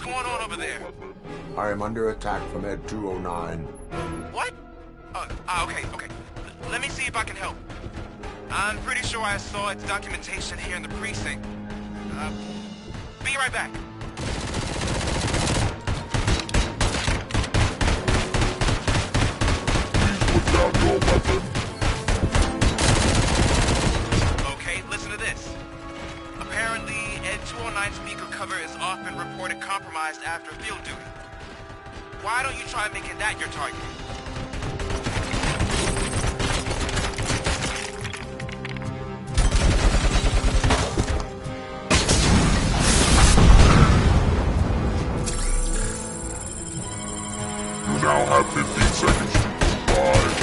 going on over there? I am under attack from Ed 209. What? Okay. Let me see if I can help. I'm pretty sure I saw its documentation here in the precinct. Be right back. Please put down your weapon. Okay, listen to this. Apparently, Ed 209 speaker cover is often reported compromised after field duty. Why don't you try making that your target? You now have 15 seconds to comply.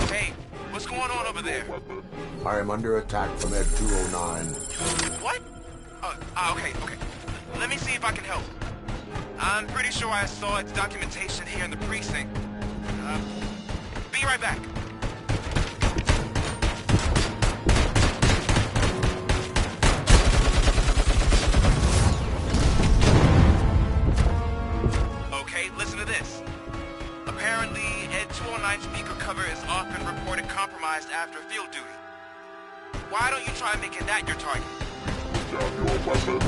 Hey, what's going on over there? I am under attack from Ed 209. What? Okay. Let me see if I can help. I'm pretty sure I saw its documentation here in the precinct. Be right back. Okay, listen to this. Apparently, Ed 209 speaker cover is often reported compromised after field duty. Why don't you try making that your target? Put down your weapon.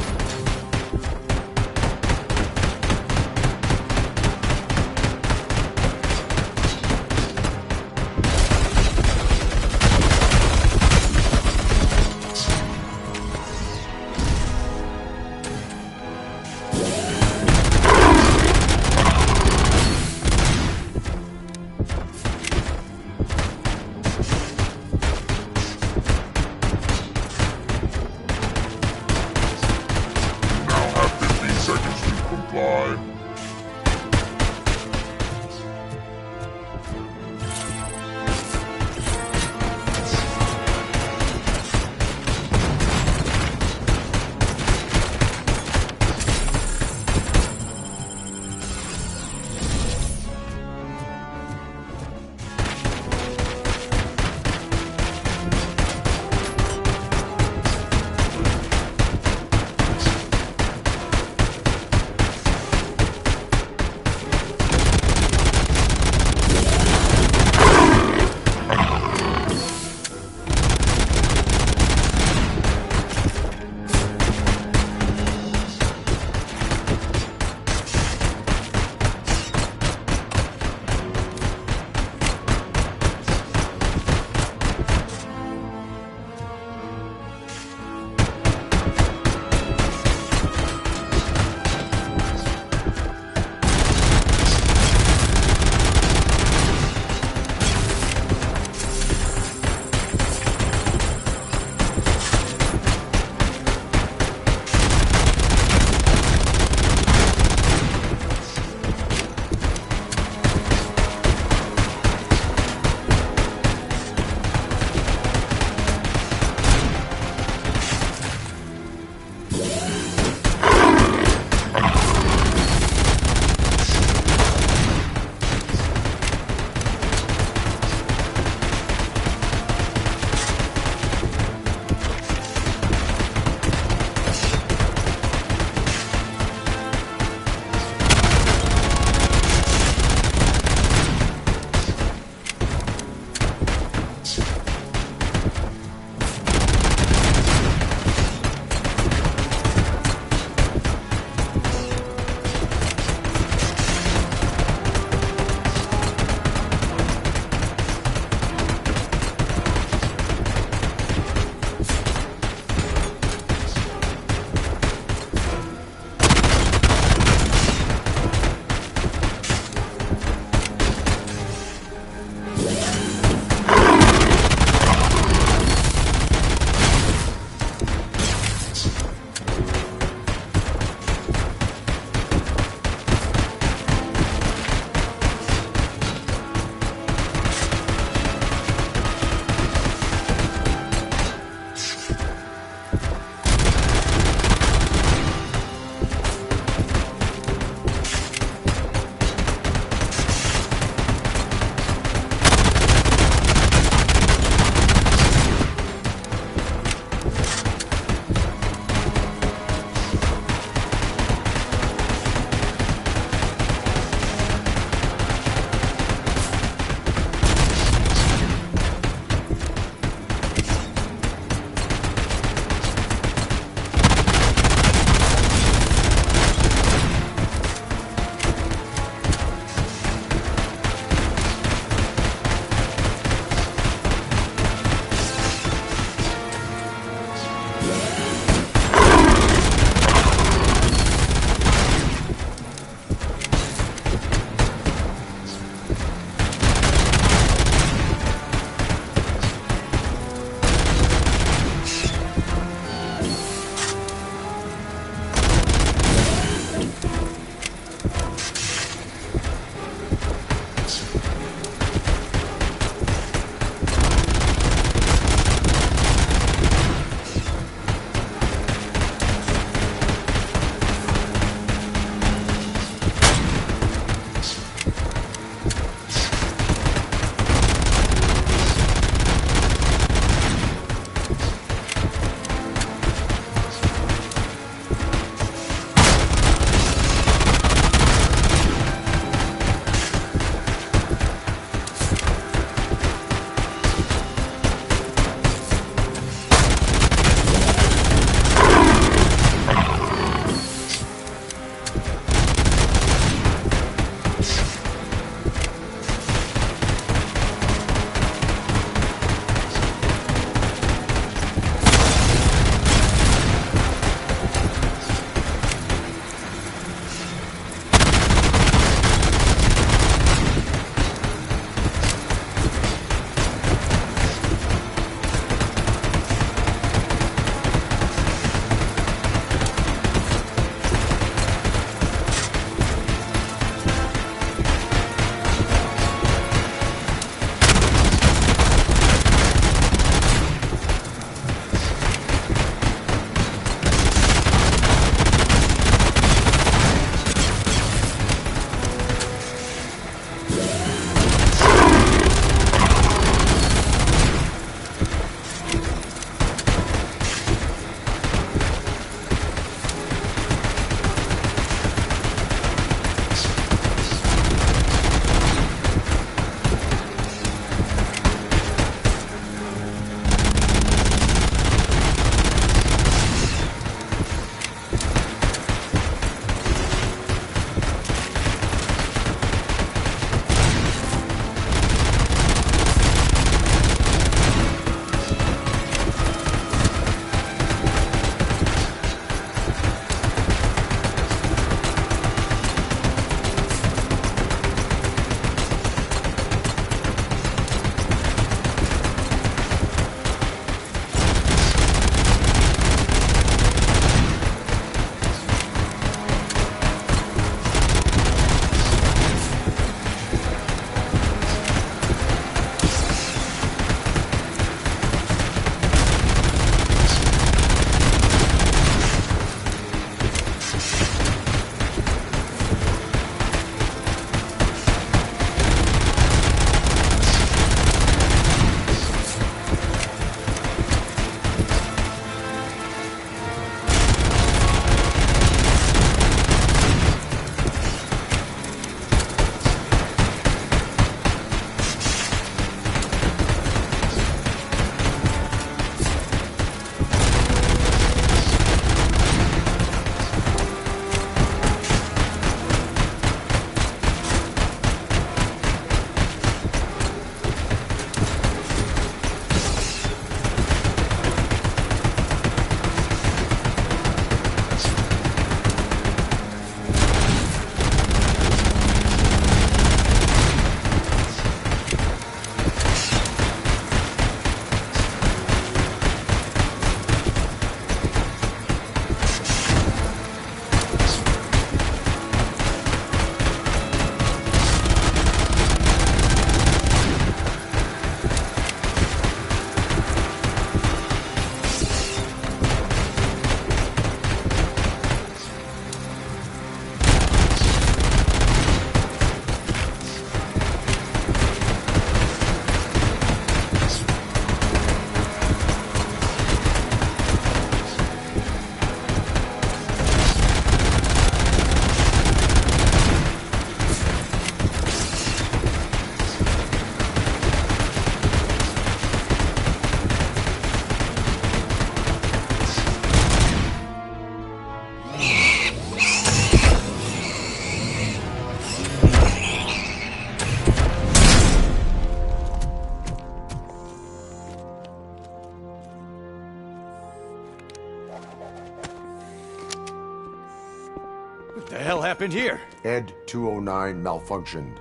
hell happened here? Ed 209 malfunctioned.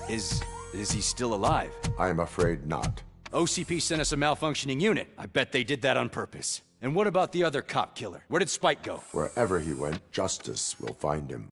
Is he still alive? I am afraid not. OCP sent us a malfunctioning unit. I bet they did that on purpose. And what about the other cop killer? Where did Spike go? Wherever he went, justice will find him.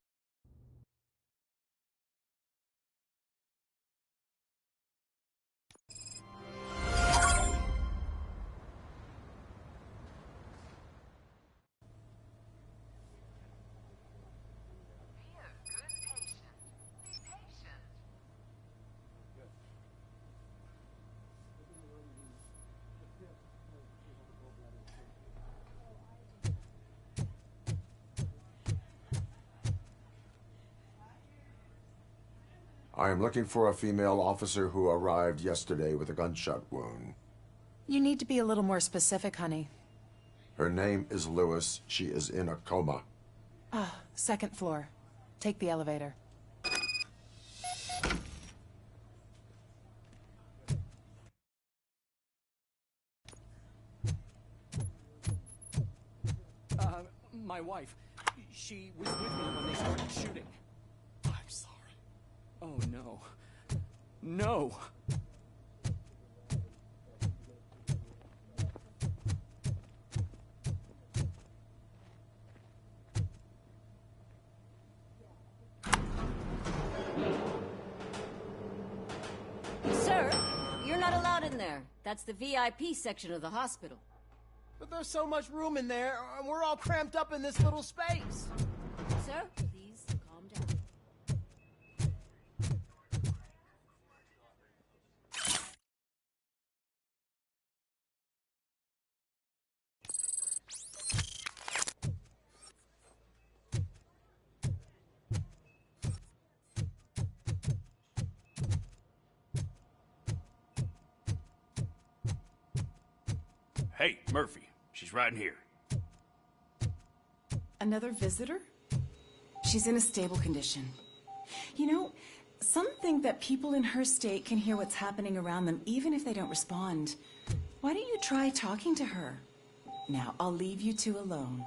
I am looking for a female officer who arrived yesterday with a gunshot wound. You need to be a little more specific, honey. Her name is Lewis. She is in a coma. Ah, second floor. Take the elevator. My wife. She was with me when they started shooting. I'm sorry. Oh, no. No! Sir, you're not allowed in there. That's the VIP section of the hospital. But there's so much room in there, and we're all cramped up in this little space. Sir, please calm down. Hey, Murphy. She's right in here. Another visitor? She's in a stable condition. You know, some think that people in her state can hear what's happening around them even if they don't respond. Why don't you try talking to her? Now, I'll leave you two alone.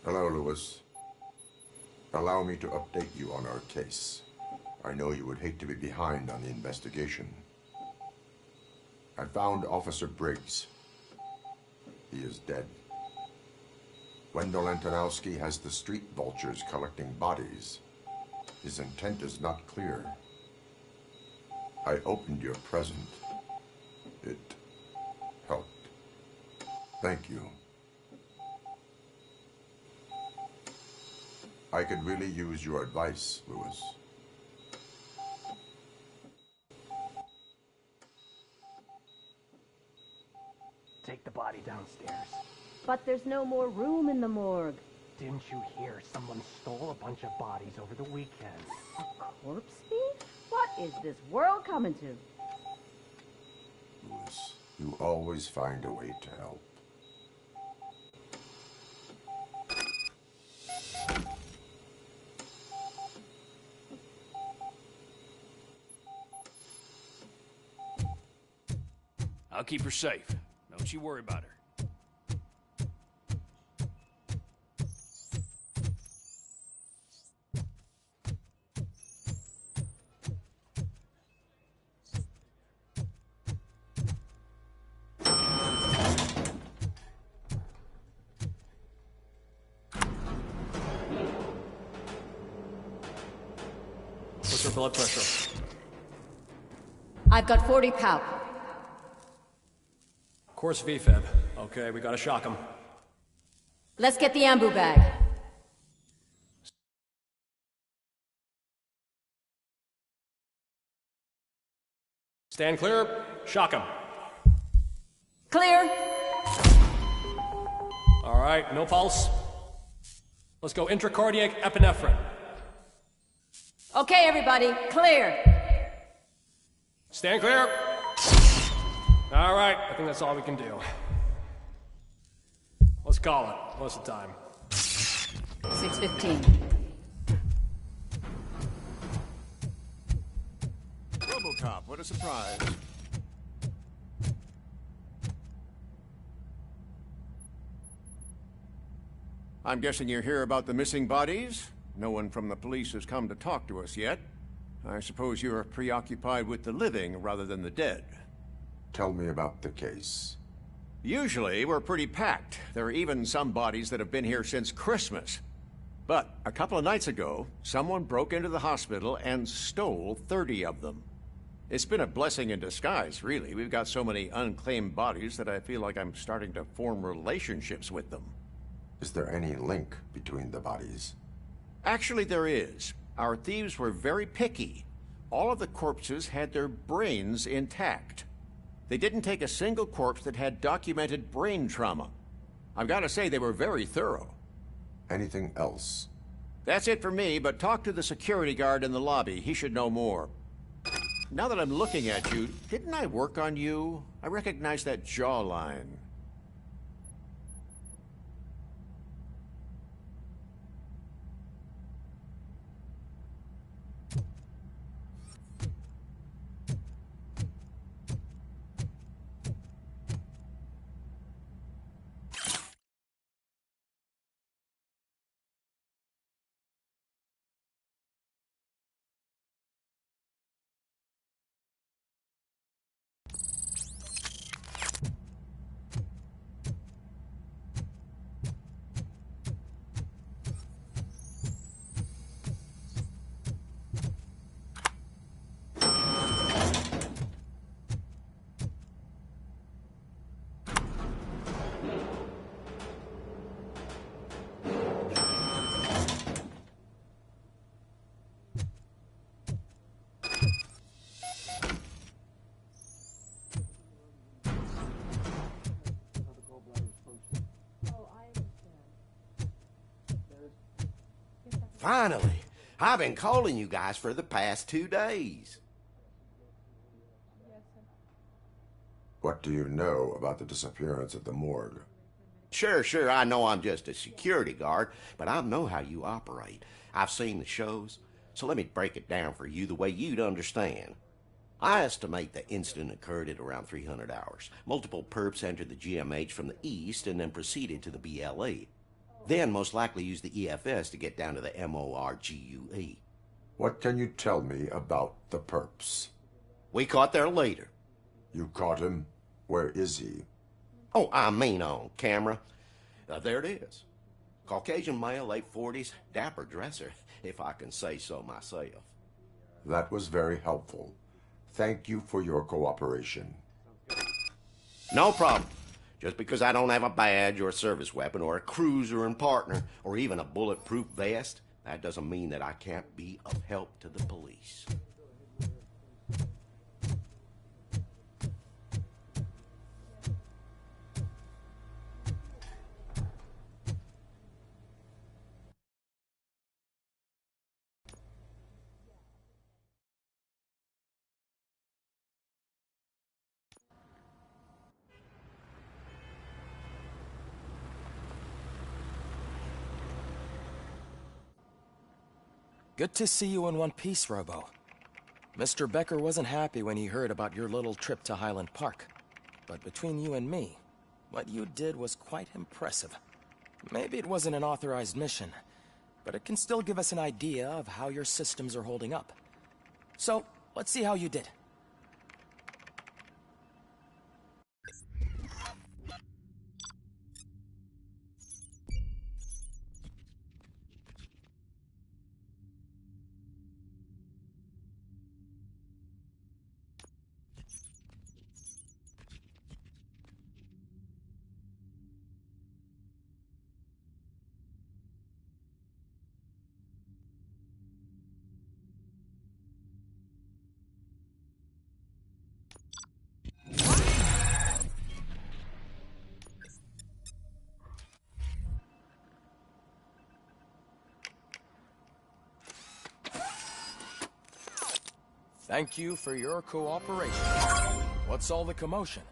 Hello, Lewis. Allow me to update you on our case. I know you would hate to be behind on the investigation. I found Officer Briggs. He is dead. Wendell Antonowski has the street vultures collecting bodies. His intent is not clear. I opened your present. It helped. Thank you. I could really use your advice, Lewis. Take the body downstairs. But there's no more room in the morgue. Didn't you hear someone stole a bunch of bodies over the weekend? A corpse thief? What is this world coming to? Lewis, you always find a way to help. I'll keep her safe. Don't you worry about her. What's her blood pressure? I've got 40 pow. Course VFib. Okay, we gotta shock him. Let's get the ambu bag. Stand clear. Shock him. Clear. All right, no pulse. Let's go intracardiac epinephrine. Okay, everybody, clear. Stand clear. All right, I think that's all we can do. Let's call it. What's the time? 6:15. Robocop, what a surprise. I'm guessing you're here about the missing bodies? No one from the police has come to talk to us yet. I suppose you're preoccupied with the living rather than the dead. Tell me about the case. Usually, we're pretty packed. There are even some bodies that have been here since Christmas. But a couple of nights ago, someone broke into the hospital and stole 30 of them. It's been a blessing in disguise, really. We've got so many unclaimed bodies that I feel like I'm starting to form relationships with them. Is there any link between the bodies? Actually, there is. Our thieves were very picky. All of the corpses had their brains intact. They didn't take a single corpse that had documented brain trauma. I've got to say, they were very thorough. Anything else? That's it for me, but talk to the security guard in the lobby. He should know more. Now that I'm looking at you, didn't I work on you? I recognize that jawline. Finally! I've been calling you guys for the past 2 days. What do you know about the disappearance at the morgue? Sure, I know I'm just a security guard, but I know how you operate. I've seen the shows, so let me break it down for you the way you'd understand. I estimate the incident occurred at around 300 hours. Multiple perps entered the GMH from the east and then proceeded to the BLE. Then most likely used the EFS to get down to the MORGUE. What can you tell me about the perps? We caught their leader. You caught him? Where is he? Oh, I mean on camera. There it is. Caucasian male, late 40s, dapper dresser, if I can say so myself. That was very helpful. Thank you for your cooperation. No problem. Just because I don't have a badge or a service weapon or a cruiser and partner or even a bulletproof vest, that doesn't mean that I can't be of help to the police. Good to see you in one piece, Robo. Mr. Becker wasn't happy when he heard about your little trip to Highland Park. But between you and me, what you did was quite impressive. Maybe it wasn't an authorized mission, but it can still give us an idea of how your systems are holding up. So, let's see how you did. Thank you for your cooperation. What's all the commotion?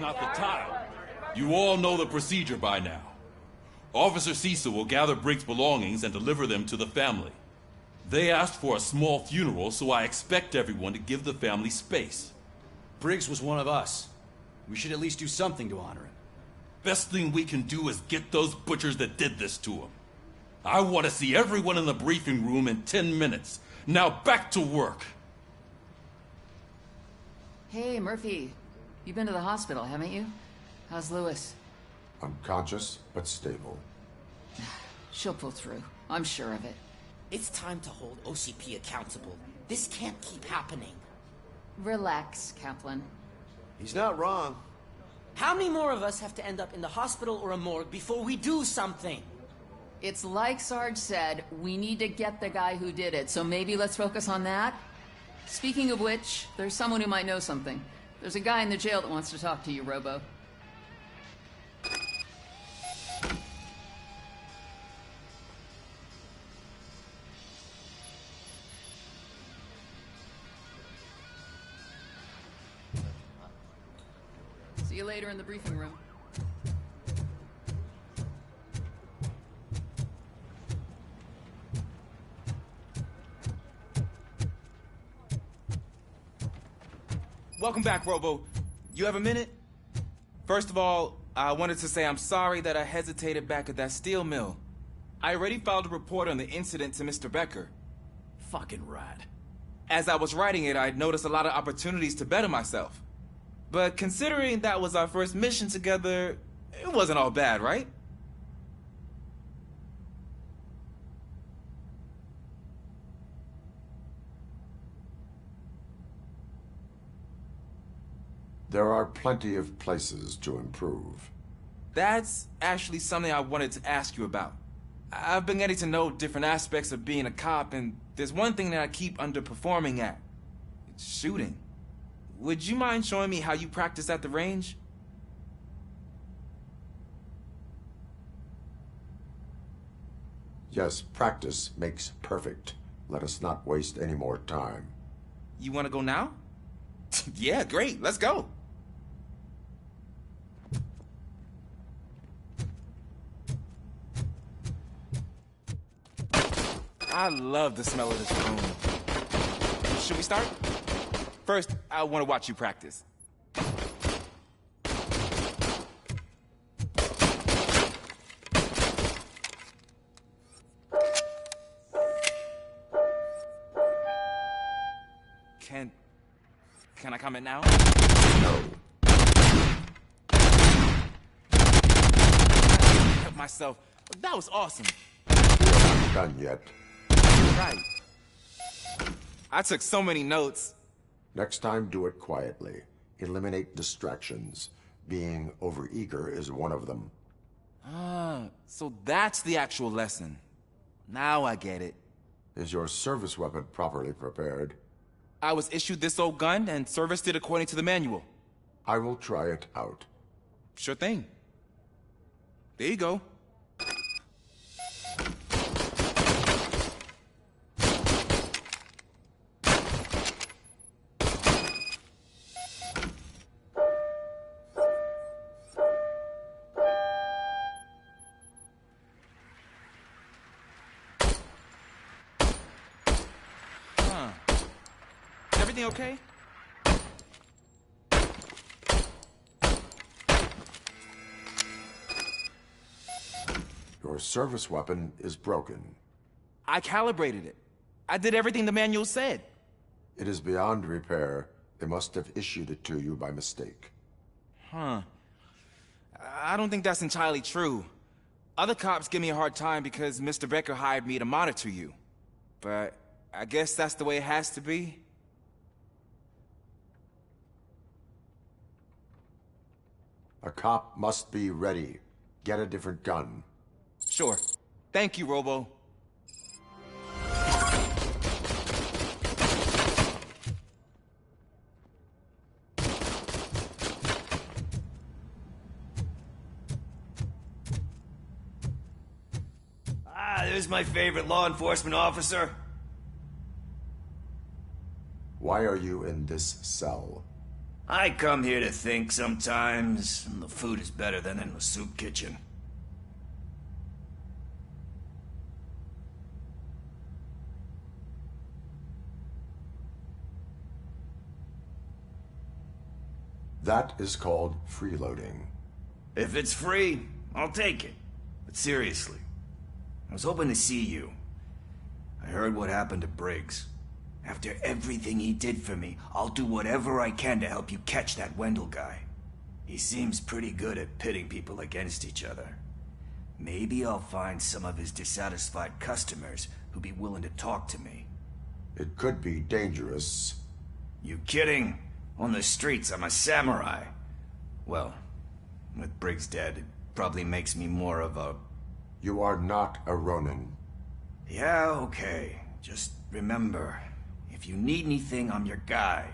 not the tile. You all know the procedure by now. Officer Cecil will gather Briggs' belongings and deliver them to the family. They asked for a small funeral, so I expect everyone to give the family space. Briggs was one of us. We should at least do something to honor him. Best thing we can do is get those butchers that did this to him. I want to see everyone in the briefing room in 10 minutes. Now back to work. Hey, Murphy. You've been to the hospital, haven't you? How's Lewis? Unconscious, but stable. She'll pull through. I'm sure of it. It's time to hold OCP accountable. This can't keep happening. Relax, Kaplan. He's not wrong. How many more of us have to end up in the hospital or a morgue before we do something? It's like Sarge said, we need to get the guy who did it, so maybe let's focus on that? Speaking of which, there's someone who might know something. There's a guy in the jail that wants to talk to you, Robo. See you later in the briefing room. Welcome back, Robo. You have a minute? First of all, I wanted to say I'm sorry that I hesitated back at that steel mill. I already filed a report on the incident to Mr. Becker. Fucking rad. As I was writing it, I'd noticed a lot of opportunities to better myself. But considering that was our first mission together, it wasn't all bad, right? There are plenty of places to improve. That's actually something I wanted to ask you about. I've been getting to know different aspects of being a cop, and there's one thing that I keep underperforming at. It's shooting. Would you mind showing me how you practice at the range? Yes, practice makes perfect. Let us not waste any more time. You want to go now? Yeah, great. Let's go. I love the smell of this room. Should we start? First, I want to watch you practice. Can I comment now? No. Help myself. That was awesome. We're not done yet. Right. I took so many notes. Next time, do it quietly. Eliminate distractions. Being overeager is one of them. Ah, so that's the actual lesson. Now I get it. Is your service weapon properly prepared? I was issued this old gun and serviced it according to the manual. I will try it out. Sure thing. There you go. Everything okay? Your service weapon is broken. I calibrated it. I did everything the manual said. It is beyond repair. They must have issued it to you by mistake. Huh. I don't think that's entirely true. Other cops give me a hard time because Mr. Becker hired me to monitor you. But I guess that's the way it has to be. A cop must be ready. Get a different gun. Sure. Thank you, Robo. There's my favorite law enforcement officer. Why are you in this cell? I come here to think sometimes, and the food is better than in the soup kitchen. That is called freeloading. If it's free, I'll take it. But seriously, I was hoping to see you. I heard what happened to Briggs. After everything he did for me, I'll do whatever I can to help you catch that Wendell guy. He seems pretty good at pitting people against each other. Maybe I'll find some of his dissatisfied customers who'd be willing to talk to me. It could be dangerous. You kidding? On the streets, I'm a samurai. Well, with Briggs dead, it probably makes me more of a... You are not a Ronin. Yeah, okay. Just remember, if you need anything, I'm your guy.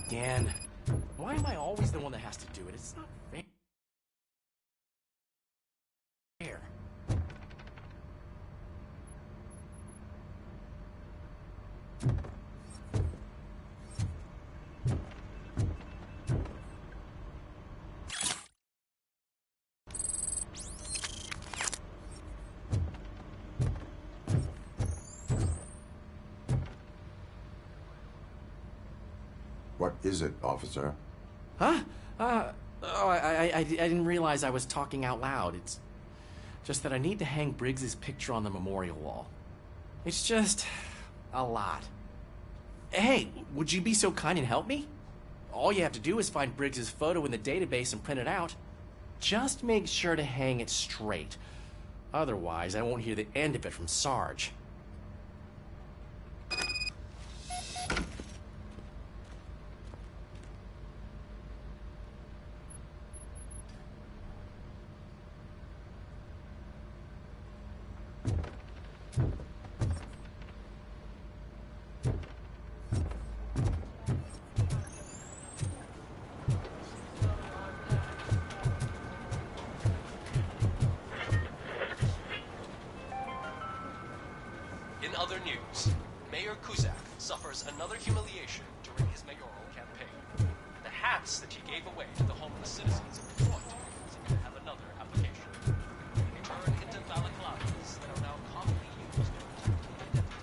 Again. Why am I always the one that has to do it? It's not fair. What is it, officer? Huh? I didn't realize I was talking out loud. It's just that I need to hang Briggs's picture on the memorial wall. It's just a lot. Hey, would you be so kind and help me? All you have to do is find Briggs's photo in the database and print it out. Just make sure to hang it straight. Otherwise, I won't hear the end of it from Sarge. In other news, Mayor Kuzak suffers another humiliation during his mayoral campaign. The hats that he gave away to the homeless citizens of Detroit seem to have another application. They turn into balaclavas that are now commonly used to identify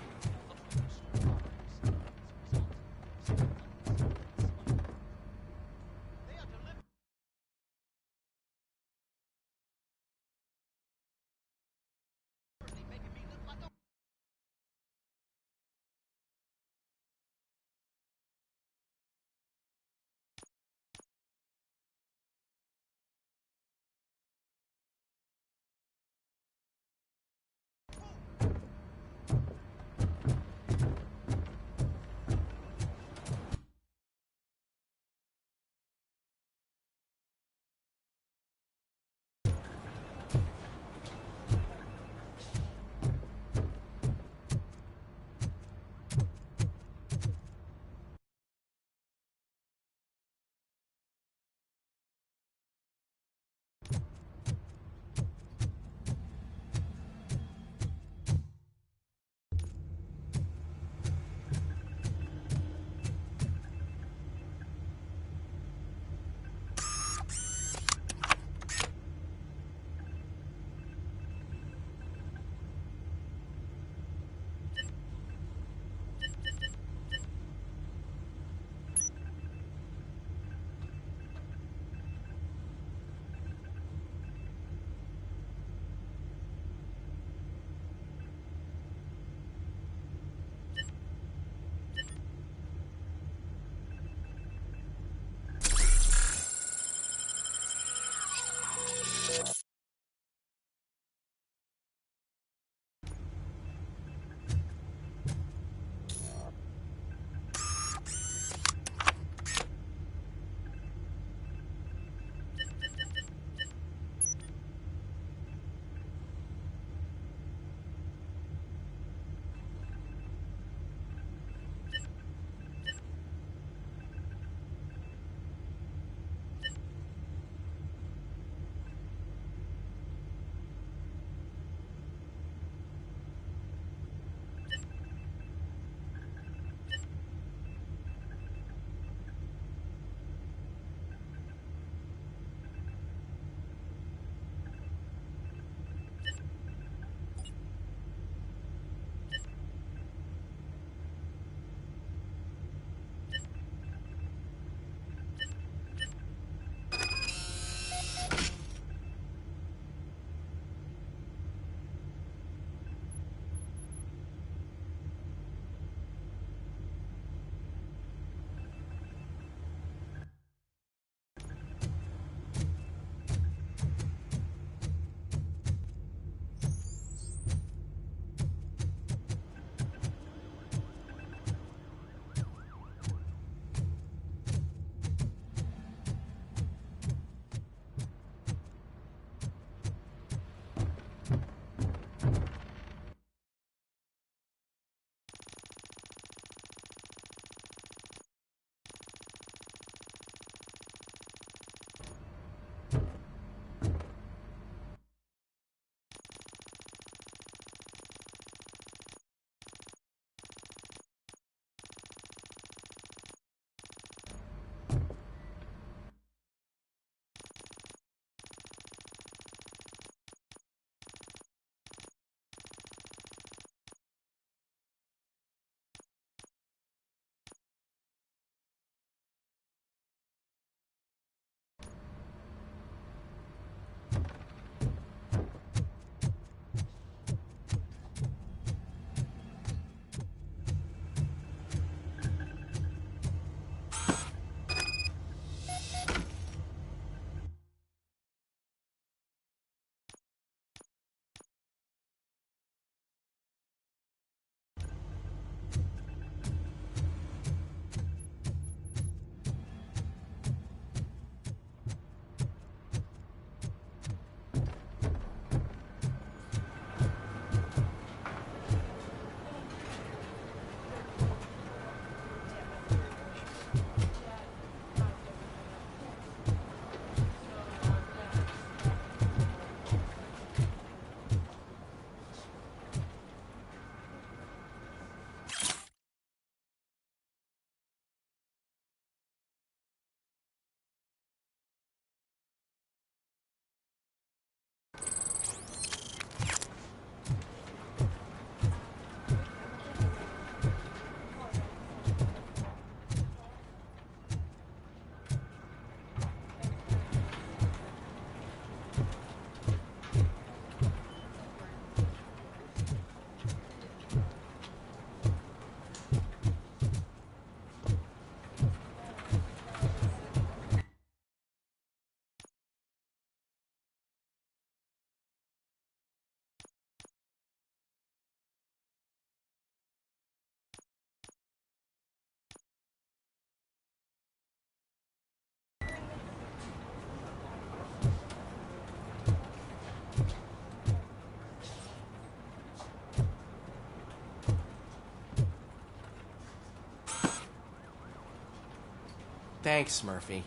Thanks, Murphy.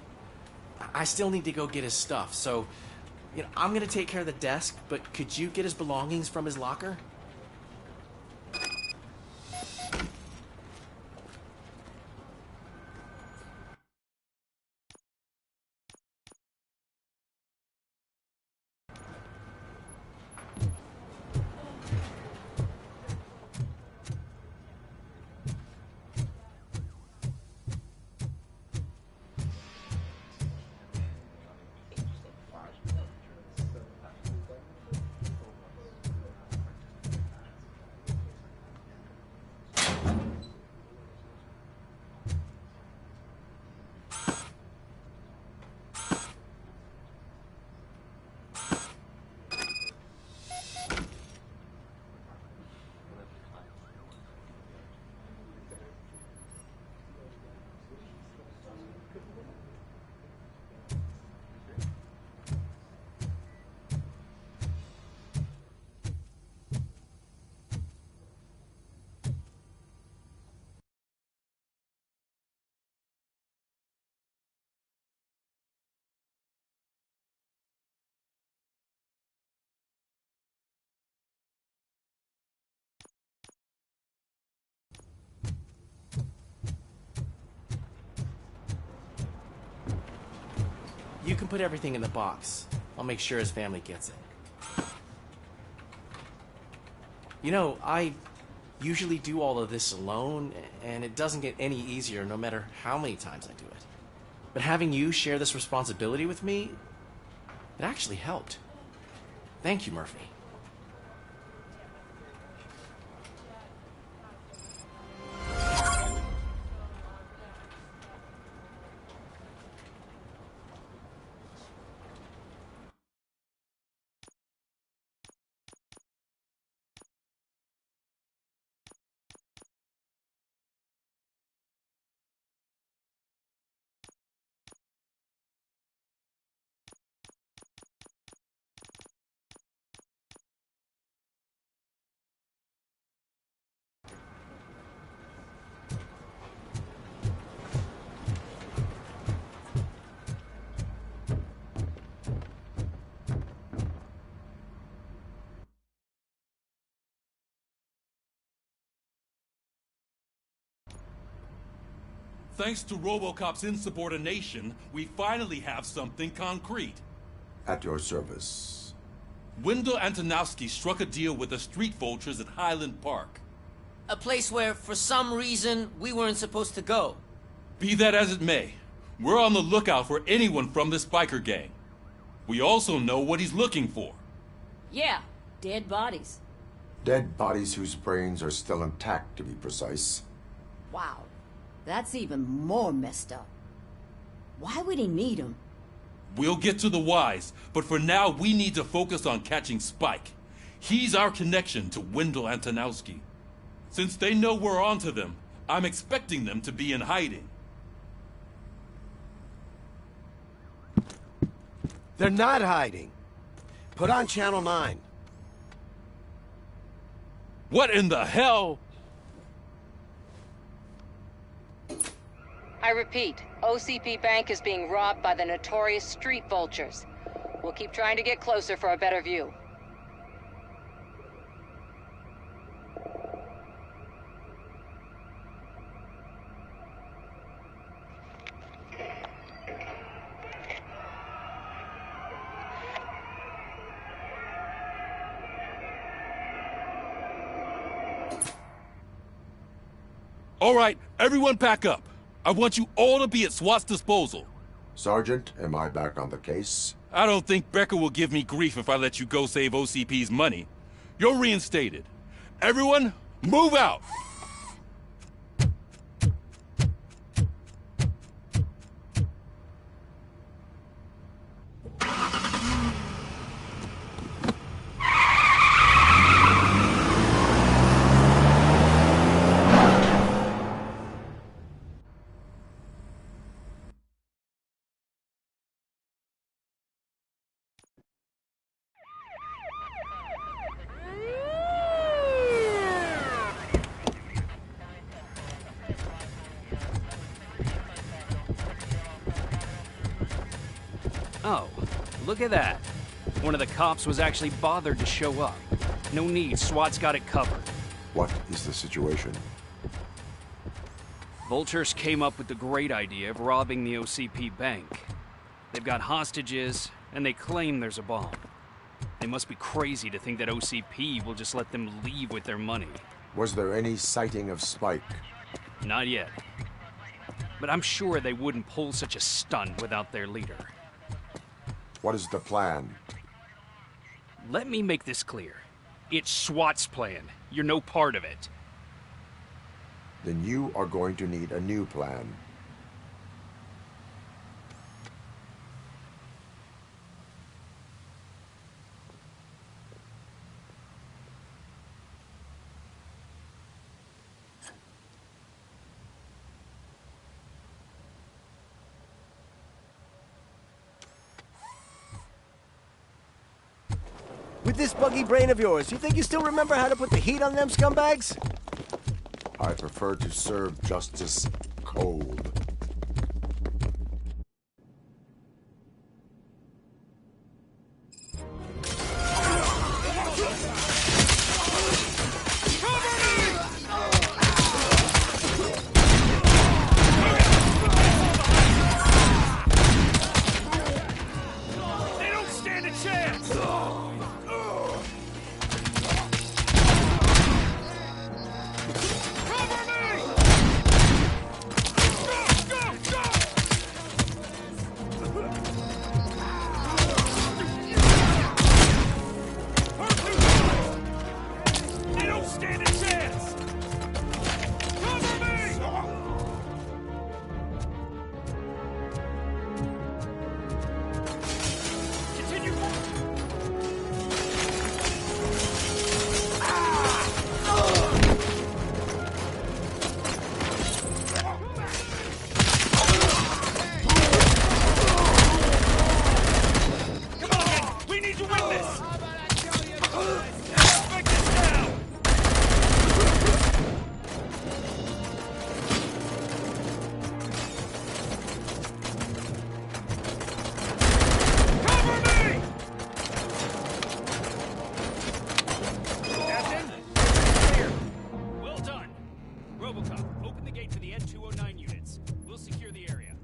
I still need to go get his stuff, so, I'm gonna take care of the desk, but could you get his belongings from his locker? You can put everything in the box. I'll make sure his family gets it. I usually do all of this alone, and it doesn't get any easier no matter how many times I do it. But having you share this responsibility with me, it actually helped. Thank you, Murphy. Thanks to Robocop's insubordination, we finally have something concrete. At your service. Wendell Antonowski struck a deal with the street vultures at Highland Park. A place where, for some reason, we weren't supposed to go. Be that as it may, we're on the lookout for anyone from this biker gang. We also know what he's looking for. Yeah, dead bodies. Dead bodies whose brains are still intact, to be precise. Wow, that's even more messed up. Why would he need them? We'll get to the whys, but for now we need to focus on catching Spike. He's our connection to Wendell Antonowski. Since they know we're onto them, I'm expecting them to be in hiding. They're not hiding. Put on Channel 9. What in the hell? I repeat, OCP Bank is being robbed by the notorious street vultures. We'll keep trying to get closer for a better view. All right, everyone pack up. I want you all to be at SWAT's disposal. Sergeant, am I back on the case? I don't think Becker will give me grief if I let you go save OCP's money. You're reinstated. Everyone, move out! Oh, look at that. One of the cops was actually bothered to show up. No need, SWAT's got it covered. What is the situation? Vultures came up with the great idea of robbing the OCP bank. They've got hostages, and they claim there's a bomb. They must be crazy to think that OCP will just let them leave with their money. Was there any sighting of Spike? Not yet. But I'm sure they wouldn't pull such a stunt without their leader. What is the plan? Let me make this clear. It's SWAT's plan. You're no part of it. Then you are going to need a new plan. With this buggy brain of yours, you think you still remember how to put the heat on them scumbags? I prefer to serve justice cold. They don't stand a chance! Robocop, open the gate to the N209 units. We'll secure the area.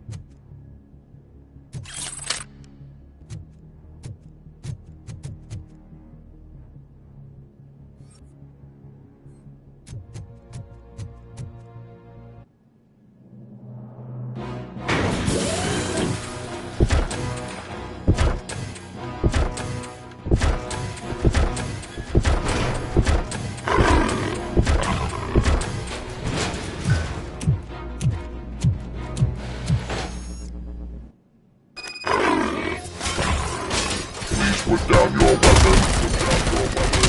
Put down your weapon. Put down your weapon.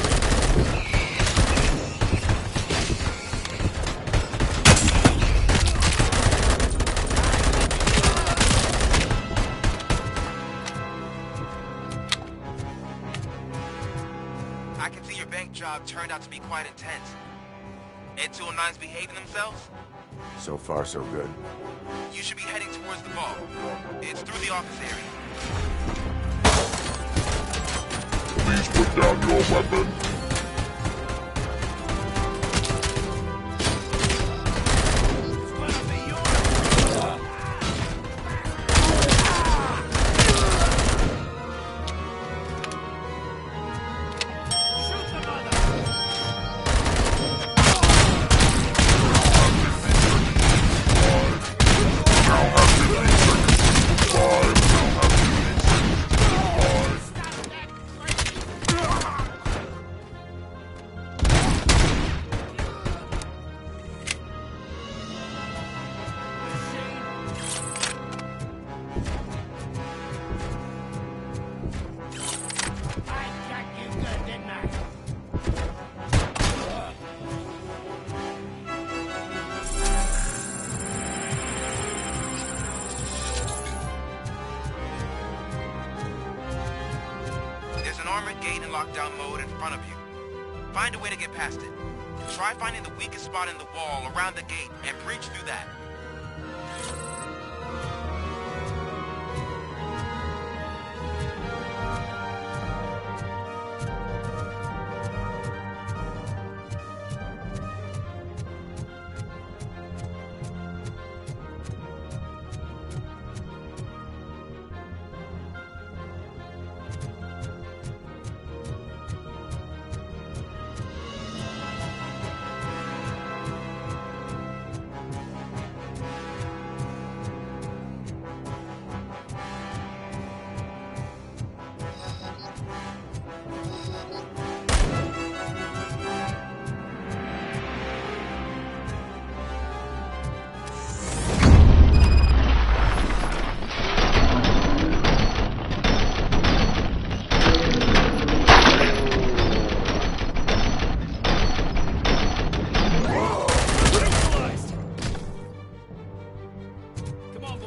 I can see your bank job turned out to be quite intense. N209's behaving themselves? So far, so good. You should be heading towards the vault. It's through the office area. Please put down your weapon. There's an armored gate in lockdown mode in front of you. Find a way to get past it. Try finding the weakest spot in the wall around the gate and breach through that.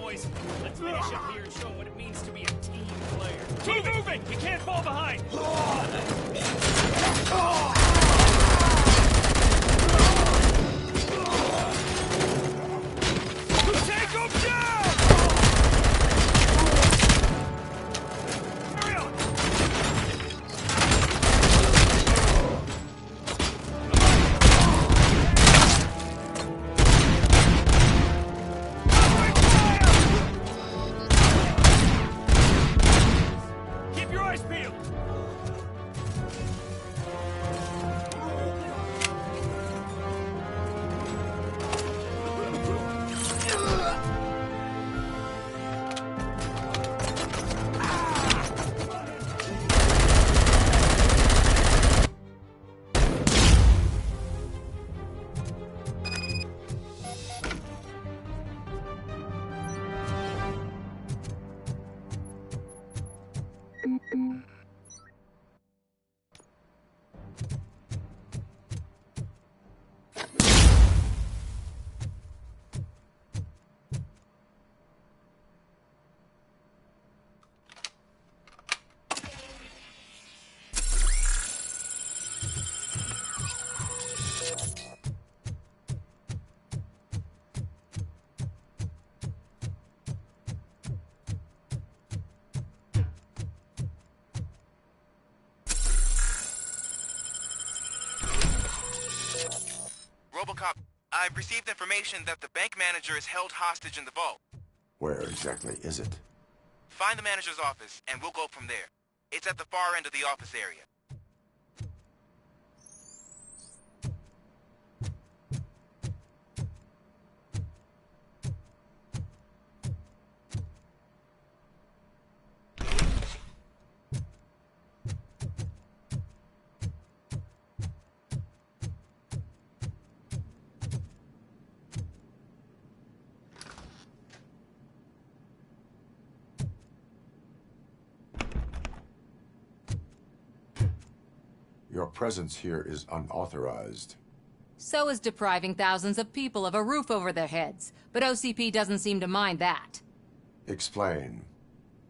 boys. Let's finish up here and show them what it means to be a team player. Keep moving! We can't fall behind! Take them down! Hurry on! Keep your eyes peeled! Robocop, I've received information that the bank manager is held hostage in the vault. Where exactly is it? Find the manager's office, and we'll go from there. It's at the far end of the office area. Your presence here is unauthorized. So is depriving thousands of people of a roof over their heads. But OCP doesn't seem to mind that. Explain.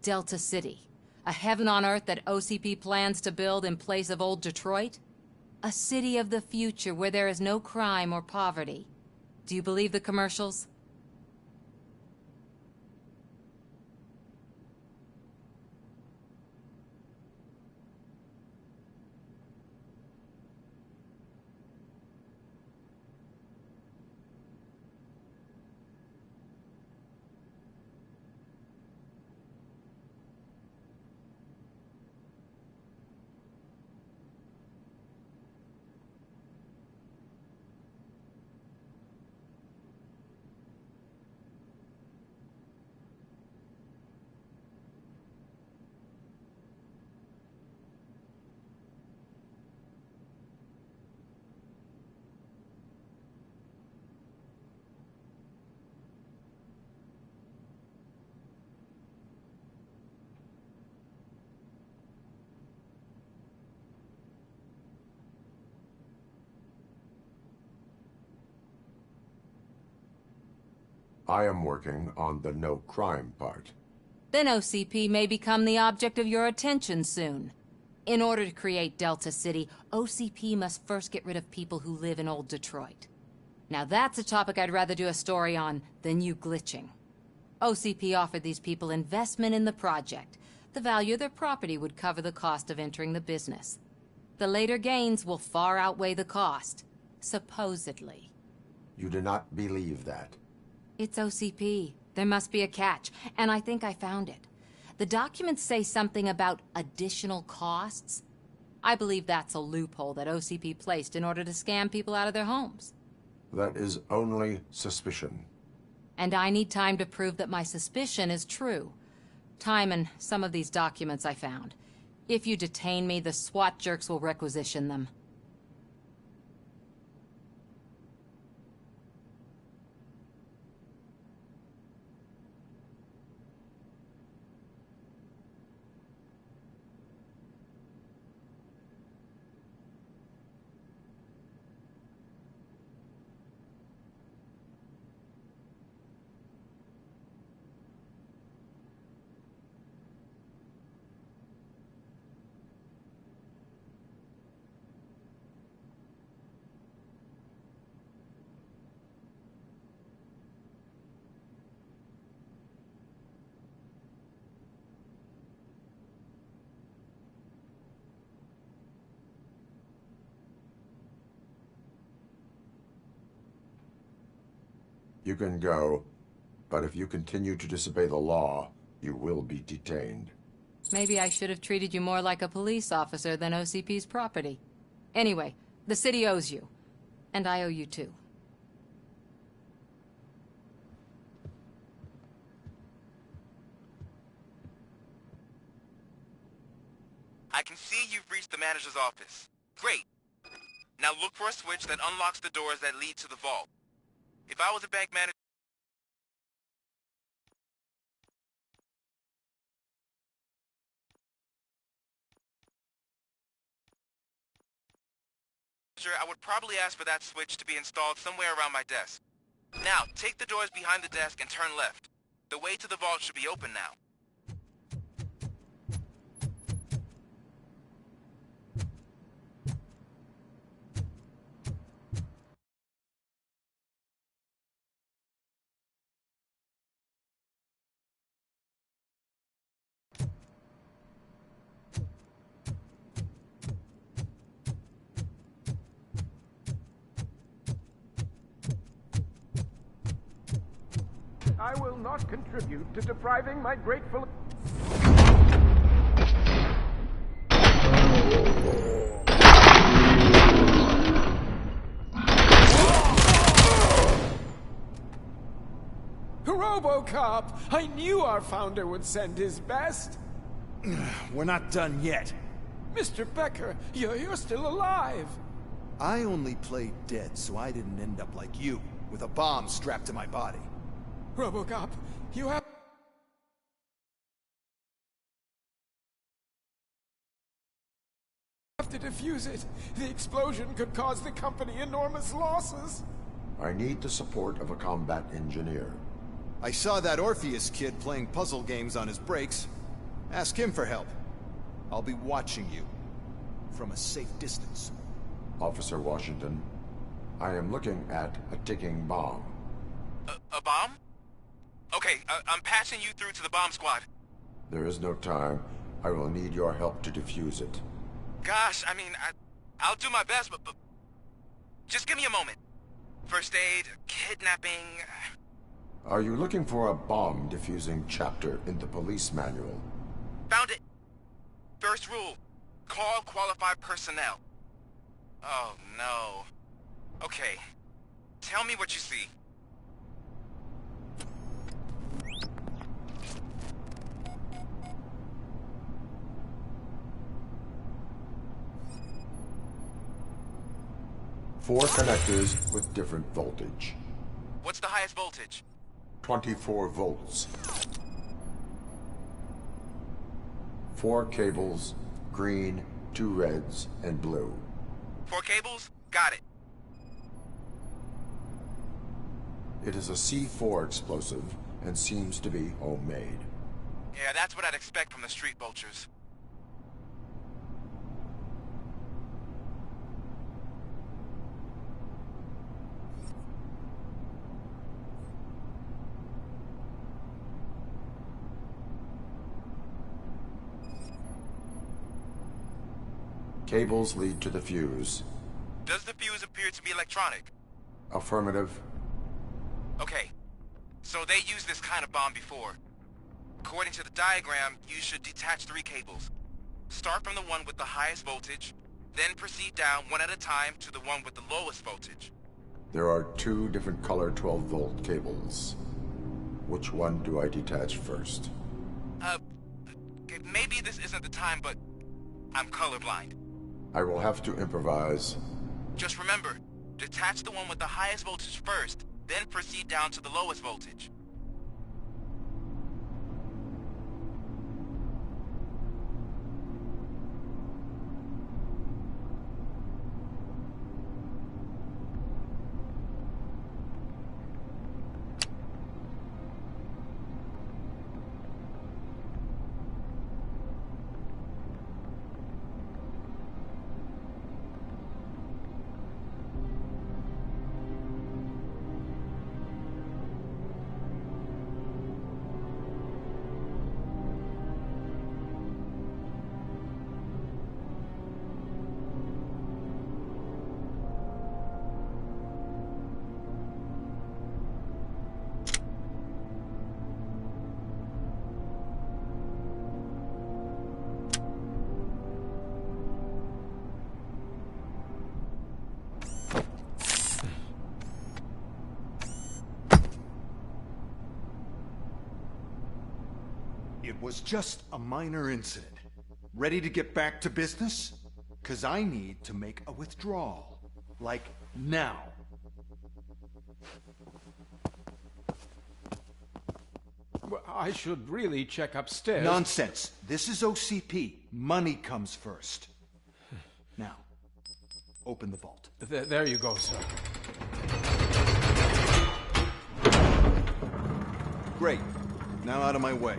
Delta City. A heaven on earth that OCP plans to build in place of old Detroit? A city of the future where there is no crime or poverty. Do you believe the commercials? I am working on the no crime part. Then OCP may become the object of your attention soon. In order to create Delta City, OCP must first get rid of people who live in old Detroit. Now that's a topic I'd rather do a story on than you glitching. OCP offered these people investment in the project. The value of their property would cover the cost of entering the business. The later gains will far outweigh the cost, supposedly. You do not believe that? It's OCP. There must be a catch, and I think I found it. The documents say something about additional costs. I believe that's a loophole that OCP placed in order to scam people out of their homes. That is only suspicion. And I need time to prove that my suspicion is true. Time and some of these documents I found. If you detain me, the SWAT jerks will requisition them. You can go, but if you continue to disobey the law, you will be detained. Maybe I should have treated you more like a police officer than OCP's property. Anyway, the city owes you. And I owe you too. I can see you've reached the manager's office. Great. Now look for a switch that unlocks the doors that lead to the vault. If I was a bank manager, I would probably ask for that switch to be installed somewhere around my desk. Now, take the doors behind the desk and turn left. The way to the vault should be open now. I will not contribute to depriving my grateful... Robocop! I knew our founder would send his best! We're not done yet. Mr. Becker, you're still alive! I only played dead so I didn't end up like you, with a bomb strapped to my body. Robocop, you have to defuse it. The explosion could cause the company enormous losses. I need the support of a combat engineer. I saw that Orpheus kid playing puzzle games on his breaks. Ask him for help. I'll be watching you. From a safe distance. Officer Washington, I am looking at a ticking bomb. A bomb? Okay, I'm passing you through to the bomb squad. There is no time. I will need your help to defuse it. Gosh, I mean, I'll do my best, but just give me a moment. First aid, kidnapping... Are you looking for a bomb defusing chapter in the police manual? Found it! First rule, call qualified personnel. Oh, no. Okay, tell me what you see. Four connectors with different voltage. What's the highest voltage? 24 volts. 4 cables, green, 2 reds, and blue. 4 cables? Got it. It is a C4 explosive and seems to be homemade. Yeah, that's what I'd expect from the street vultures. Cables lead to the fuse. Does the fuse appear to be electronic? Affirmative. Okay, so they used this kind of bomb before. According to the diagram, you should detach 3 cables. Start from the one with the highest voltage, then proceed down one at a time to the one with the lowest voltage. There are 2 different color 12-volt cables. Which one do I detach first? Maybe this isn't the time, but I'm colorblind. I will have to improvise. Just remember, detach the one with the highest voltage first, then proceed down to the lowest voltage. It was just a minor incident. Ready to get back to business? 'Cause I need to make a withdrawal. Like, now. Well, I should really check upstairs. Nonsense. This is OCP. Money comes first. Now, open the vault. There you go, sir. Great. Now out of my way.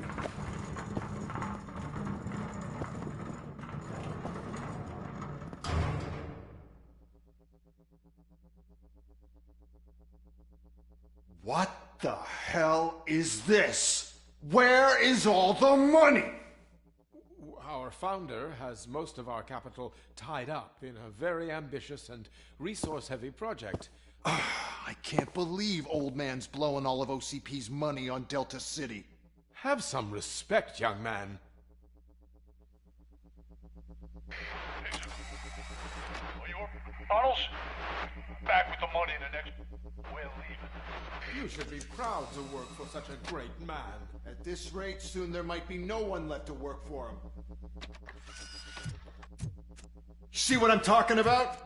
What the hell is this? Where is all the money? Our founder has most of our capital tied up in a very ambitious and resource-heavy project. I can't believe old man's blowing all of OCP's money on Delta City. Have some respect, young man. Arnold's back with the money in the next... We're leaving. You should be proud to work for such a great man. At this rate, soon there might be no one left to work for him. See what I'm talking about?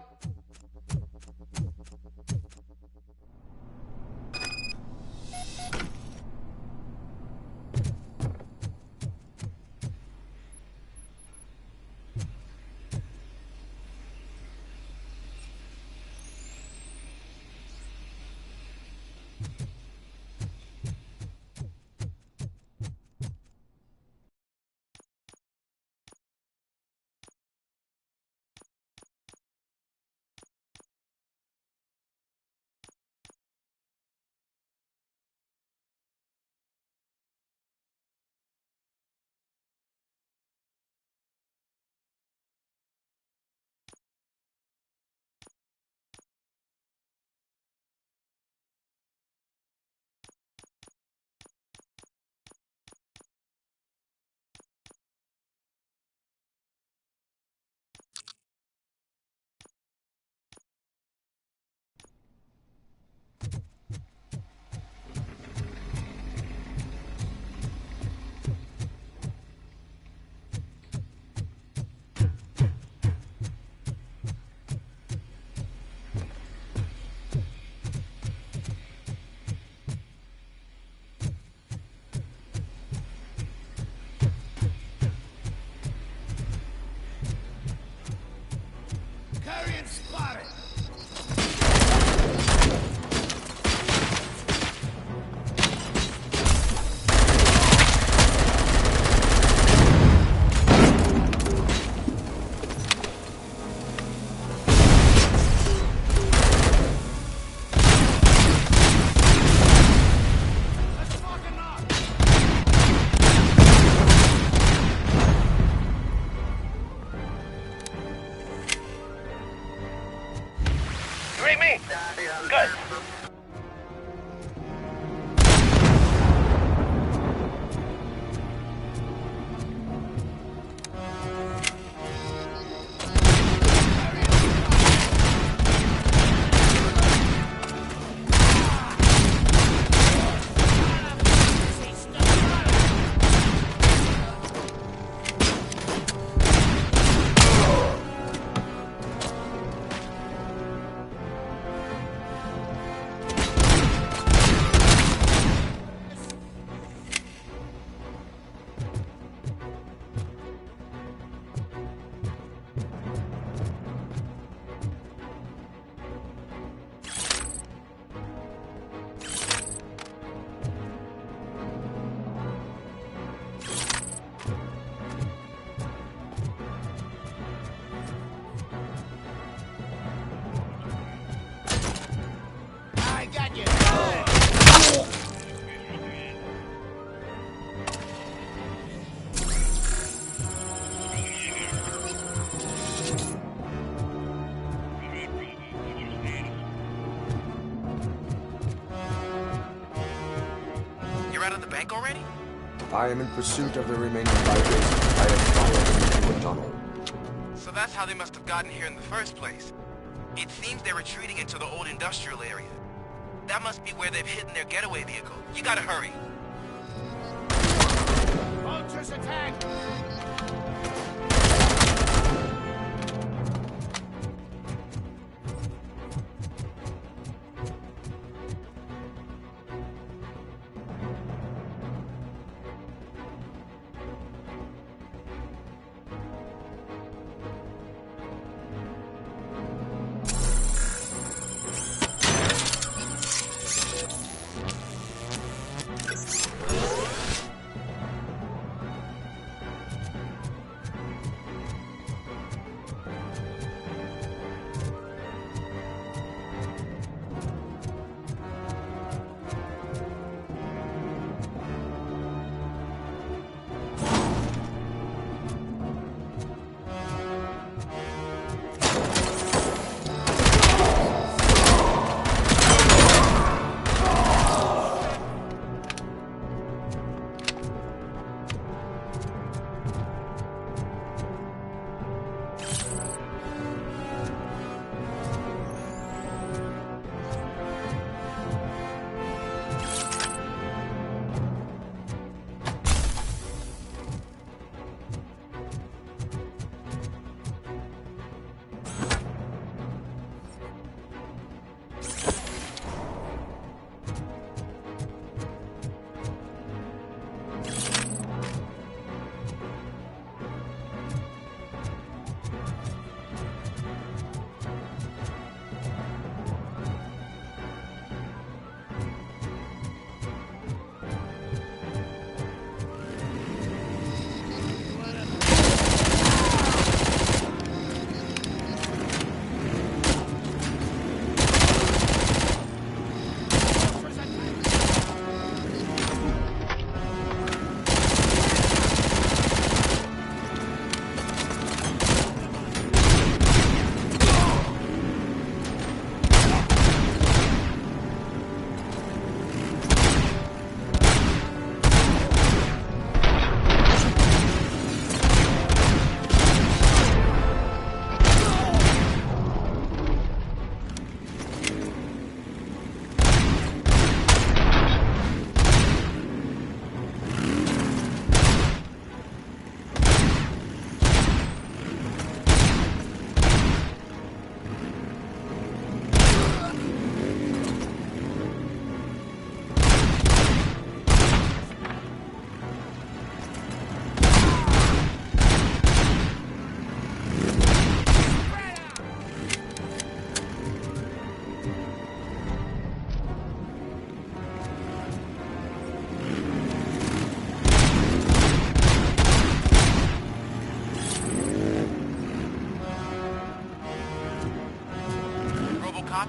bank already? I am in pursuit of the remaining fighters. I have followed them into a tunnel. So that's how they must have gotten here in the first place. It seems they're retreating into the old industrial area. That must be where they've hidden their getaway vehicle. You gotta hurry. Roger! Officers attack!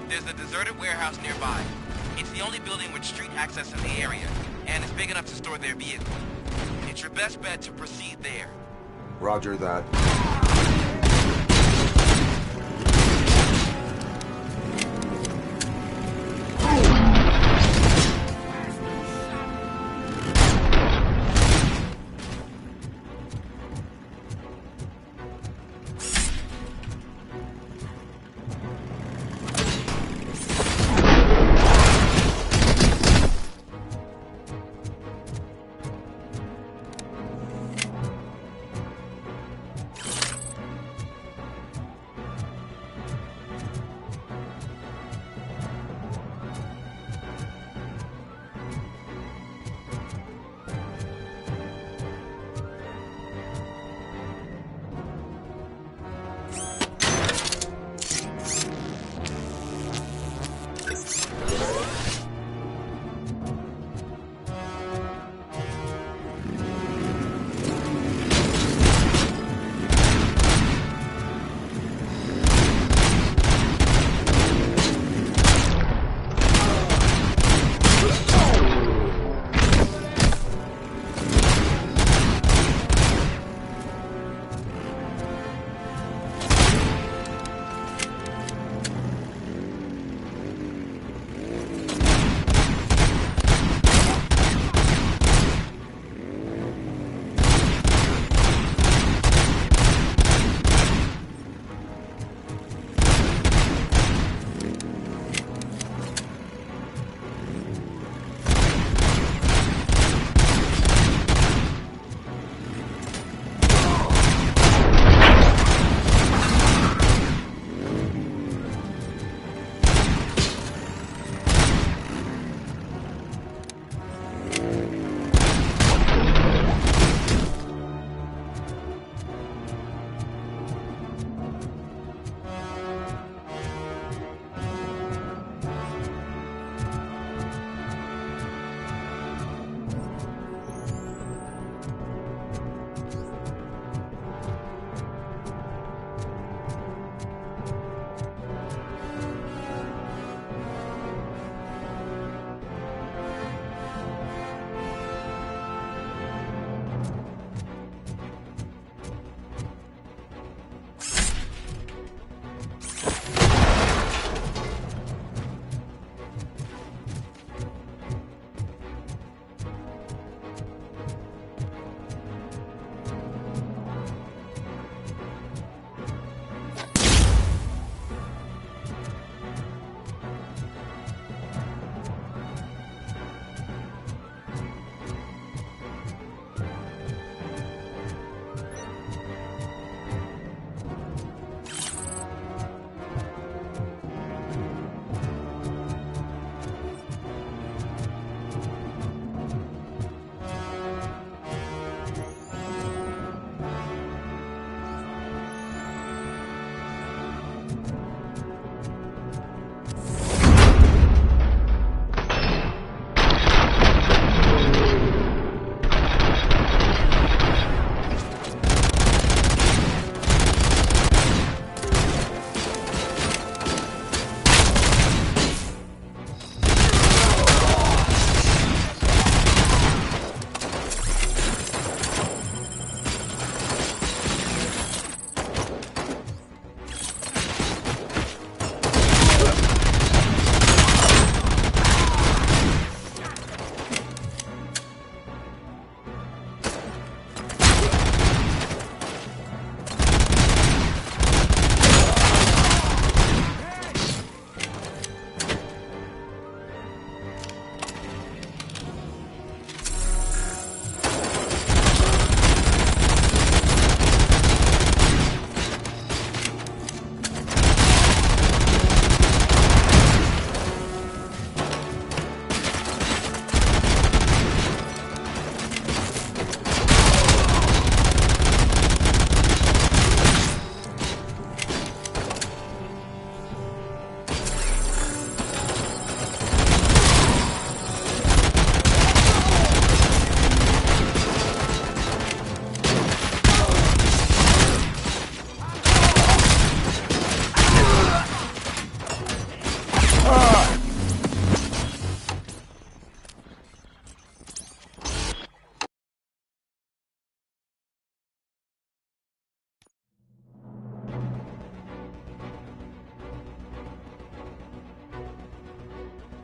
There's a deserted warehouse nearby. It's the only building with street access in the area, and it's big enough to store their vehicle. It's your best bet to proceed there. Roger that.